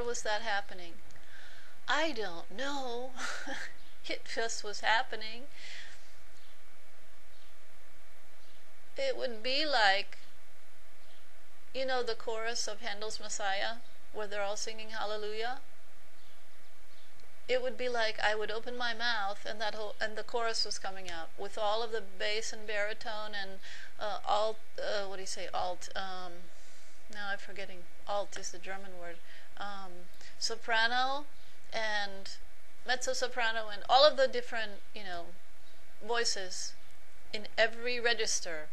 was that happening? I don't know. It just was happening. It would be like, you know, the chorus of Handel's Messiah, where they're all singing Hallelujah. It would be like I would open my mouth and the chorus was coming out with all of the bass and baritone and alt. What do you say? Alt. Now I'm forgetting. Alt is the German word. Soprano and mezzo soprano and all of the different, voices in every register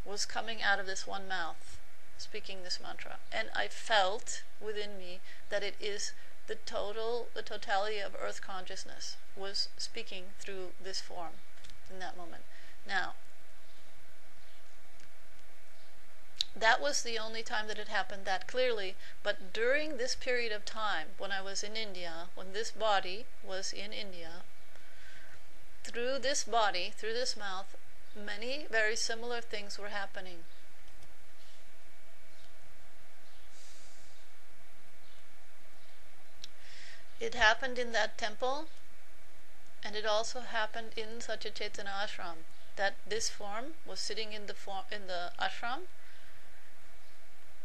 was coming out of this one mouth, speaking this mantra. And I felt within me that it is the totality of earth consciousness was speaking through this form in that moment. Now, that was the only time that it happened that clearly, but during this period of time, when I was in India, when this body was in India, through this body, through this mouth, many very similar things were happening. It happened in that temple, and it also happened in such a Chaitanya ashram, that this form was sitting in the ashram.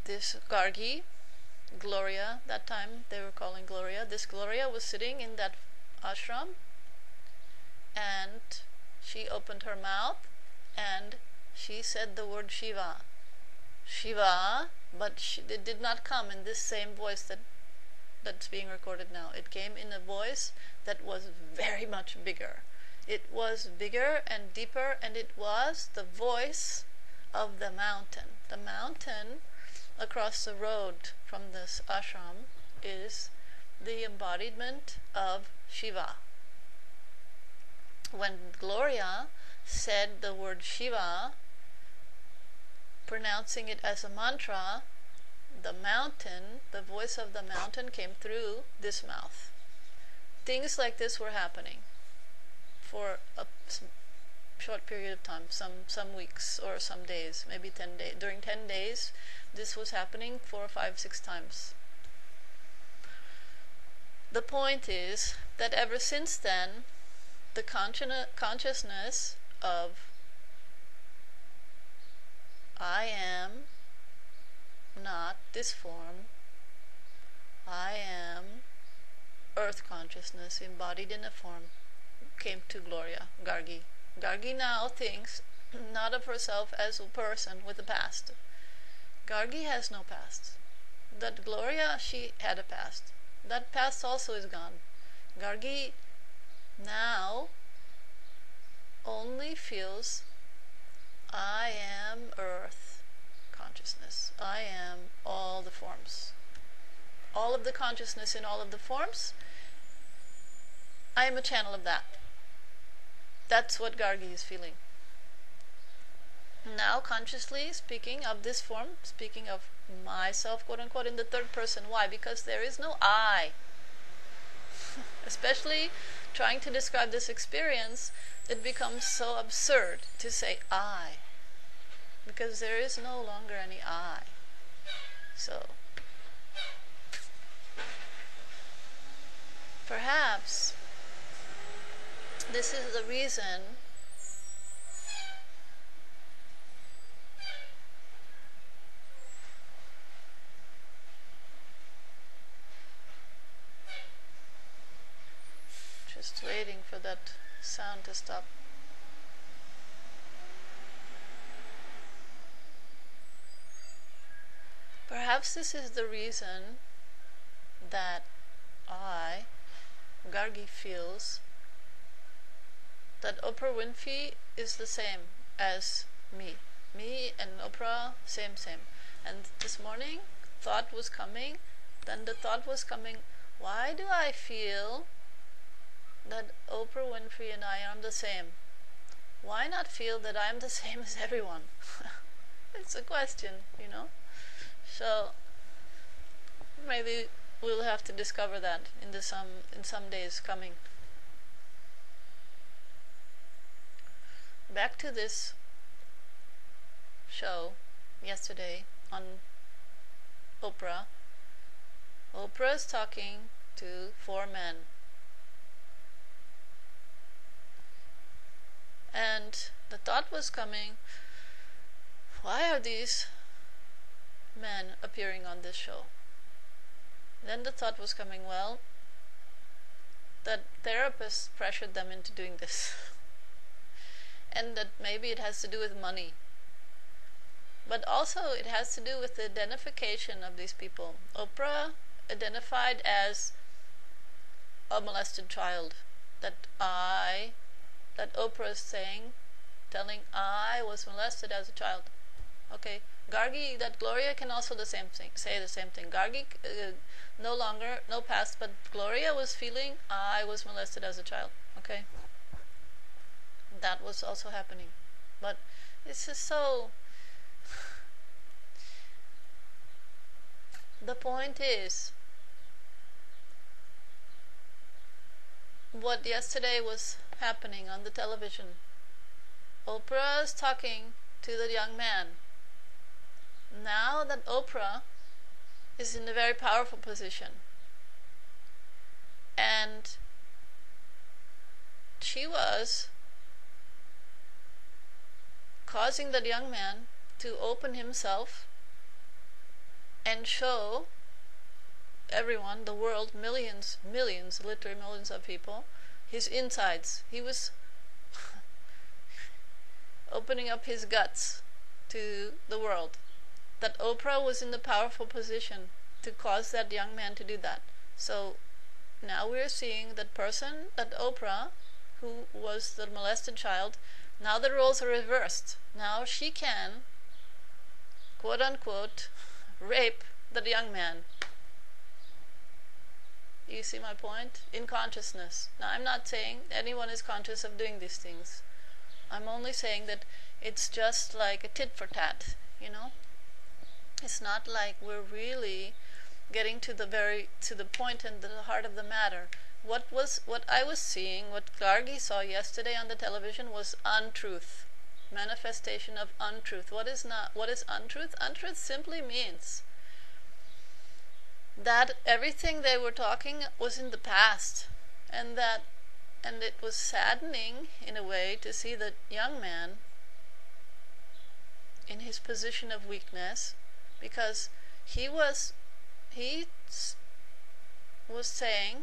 This Gargi, Gloria, that time they were calling Gloria, this Gloria was sitting in that ashram, and she opened her mouth and she said the word Shiva. Shiva, but it did not come in this same voice that's being recorded now. It came in a voice that was very much bigger. It was bigger and deeper, and it was the voice of the mountain. The mountain across the road from this ashram is the embodiment of Shiva. When Gloria said the word Shiva, pronouncing it as a mantra, the mountain, the voice of the mountain came through this mouth. Things like this were happening for a short period of time, some weeks or some days, maybe 10 days. During 10 days, this was happening 4, 5, 6 times. The point is that ever since then, the consciousness of I am not this form, I am earth consciousness embodied in a form, came to Gloria, Gargi. Gargi now thinks not of herself as a person with a past. Gargi has no past. That Gloria, she had a past. That past also is gone. Gargi now only feels I am earth consciousness. I am all the forms. All of the consciousness in all of the forms, I am a channel of that. That's what Gargi is feeling. Now, consciously speaking of this form, speaking of myself, quote unquote, in the third person. Why? Because there is no I. Especially trying to describe this experience, it becomes so absurd to say I. Because there is no longer any I. So, perhaps this is the reason just waiting for that sound to stop. Perhaps this is the reason that I, Gargi, feels that Oprah Winfrey is the same as me. Me and Oprah, same. And this morning, thought was coming, then the thought was coming, why do I feel that Oprah Winfrey and I are the same? Why not feel that I'm the same as everyone? It's a question, So, maybe we'll have to discover that in some days coming. Back to this show yesterday on Oprah. Oprah is talking to 4 men. And the thought was coming, why are these men appearing on this show? Then the thought was coming, well, that therapists pressured them into doing this. And that maybe it has to do with money. But also it has to do with the identification of these people. Oprah identified as a molested child. That Oprah is telling I was molested as a child. Okay, Gargi, that Gloria can also say the same thing. Gargi, no past, but Gloria was feeling I was molested as a child. Okay, that was also happening. But this is so. The point is, what yesterday was happening on the television. Oprah is talking to the young man. Now that Oprah is in a very powerful position, and she was causing that young man to open himself and show everyone, the world, millions, literally millions of people, his insides. He was opening up his guts to the world. That Oprah was in the powerful position to cause that young man to do that. So now we're seeing that person, that Oprah, who was the molested child, now the roles are reversed. Now she can, quote unquote, rape the young man. You see my point? In consciousness. Now I'm not saying anyone is conscious of doing these things. I'm only saying that it's just like a tit for tat, you know? It's not like we're really getting to the point and the heart of the matter. What I was seeing, what Gargi saw yesterday on the television was untruth. Manifestation of untruth. What is untruth? Untruth simply means that everything they were talking was in the past, and it was saddening in a way to see the young man in his position of weakness, because he was saying,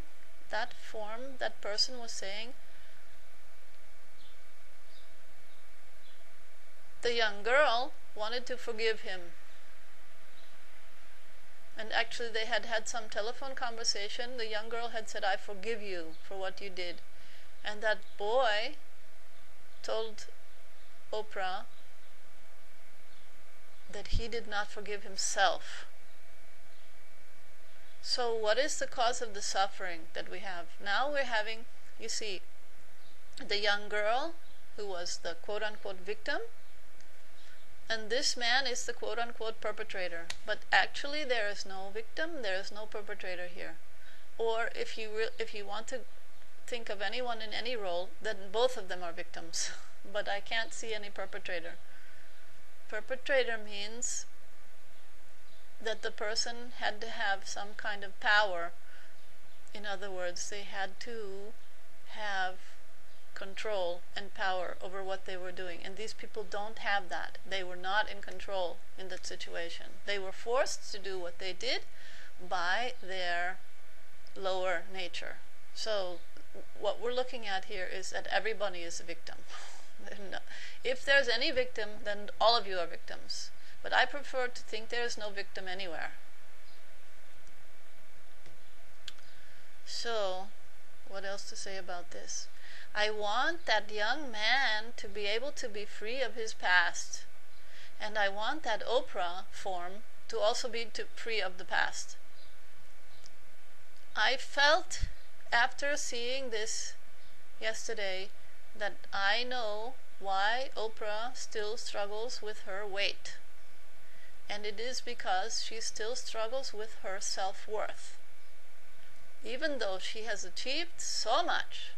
that person was saying, the young girl wanted to forgive him. And actually they had some telephone conversation. The young girl had said, I forgive you for what you did. And that boy told Oprah that he did not forgive himself. So what is the cause of the suffering that we have? Now we're having, you see, the young girl who was the quote-unquote victim, and this man is the quote-unquote perpetrator. But actually there is no victim, there is no perpetrator here. Or if you want to think of anyone in any role, then both of them are victims. But I can't see any perpetrator. Perpetrator means that the person had to have some kind of power. In other words, they had to have control and power over what they were doing. And these people don't have that. They were not in control in that situation. They were forced to do what they did by their lower nature. So what we're looking at here is that everybody is a victim. If there's any victim, then all of you are victims. But I prefer to think there is no victim anywhere. So, what else to say about this? I want that young man to be able to be free of his past. And I want that Oprah form to also be free of the past. I felt, after seeing this yesterday, that I know why Oprah still struggles with her weight. And it is because she still struggles with her self-worth. Even though she has achieved so much,